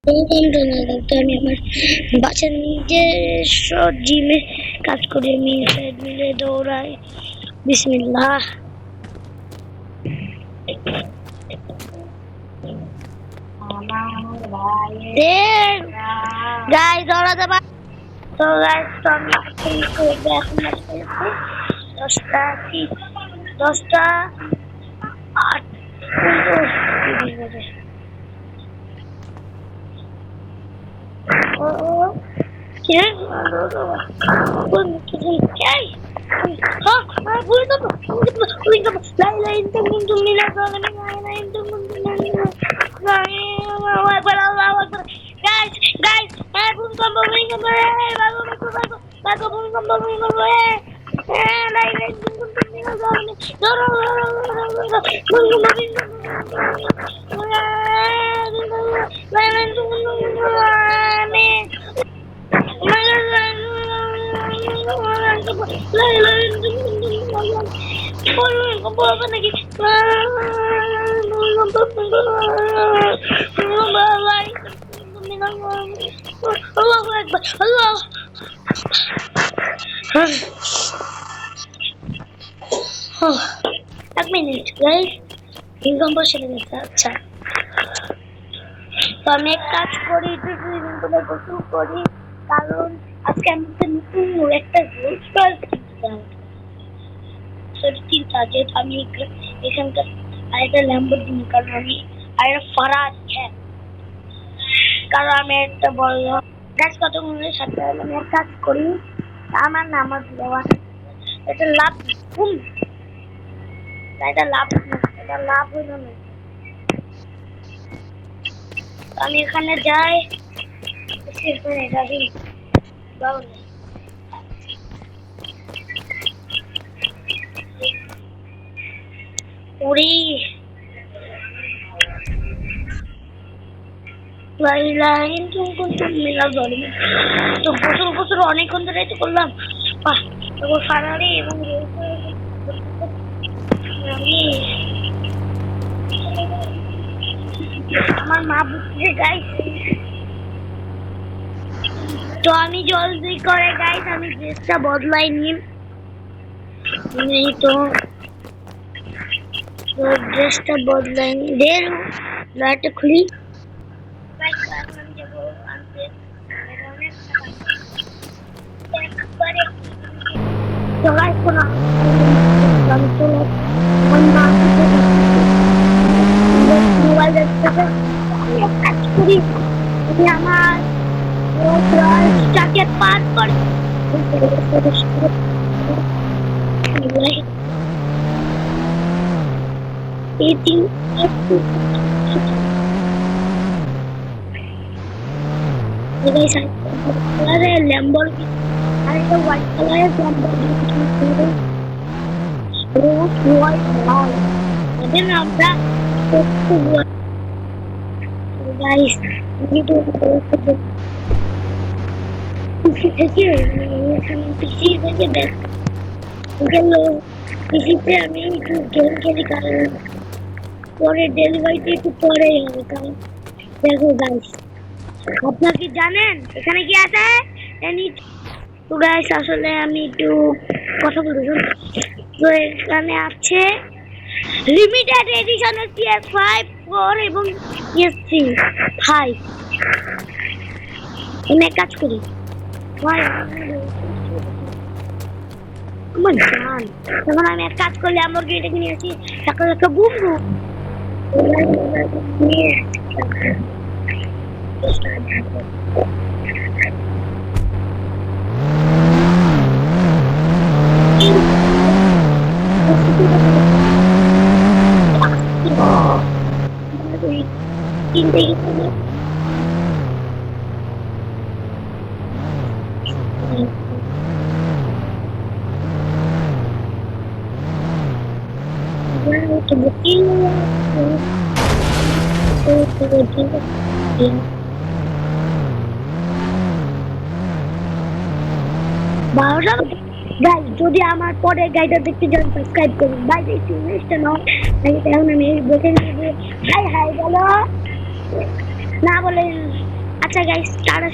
তো আমি আমার বাসার নিজস্ব জিমে কাজ করি, আমি মিলে দৌড়াই। বিসমিল্লাহ। গাইস দৌড়াতে পার। তো গাইস তো আমি এখন বাজে 10টা 8 এক মিনিট গাইস, ইনকাম বসে গেছে। আচ্ছা, তো আমি এক কাজ করি, গোসল করি, কারণ আজকে আমাদের নতুন একটা যেহেতু আমি এখানকার আরেকটা ল্যাম্বরগিনি, কারণ আমি আরেকটা ফারাজ, হ্যাঁ, কারণ আমি একটা বড় কাজ কতগুলোর সাথে আমি এক কাজ করি। আমার নাম দেওয়া এটা লাভ, এটা লাভ হইল না। আমি এখানে যাই, তো গোসল অনেকক্ষণ ধরে তো করলাম, ফারারি এবং আমার মা বুঝছে গাইস। তো আমি জলদি করে গাইস আমি ড্রেসটা বদলাই নিই, তো ড্রেসটা বদলাই নিই, লাইটটা খুলি। তো গাইস কোনো মোবাইল কাজ করি, আমি আমার টাকে পার করে ল্যাম্বরগিনি আর একটা হোয়াইট কালারের ল্যাম্বরগিনি আমরা গাইস পিসিতে আমি একটু গেম খেলি, কারণ পরে ডেলিভারিতে একটু পরেই হবে। কারণ দেখো গাইস, আপনারা কি জানেন এখানে কি আছে? তো গাইস আসলে আমি একটু কথা বলতে চাই। তো এখানে আছে লিমিটেড এডিশনের PS5 4 এবং PS3 5। আমি এক কাজ করি, আমার জান, তখন আমি এক কাজ করলে আমার গেটে কিনে আসি টাকা টাকা বুম বুম। যদি আমার পরে গাইডটা দেখতে চান সাবস্ক্রাইব করুন। বাই, এখন আমি বলতে হাই হাই বলো না বলে আচ্ছা গাইস, টাটা,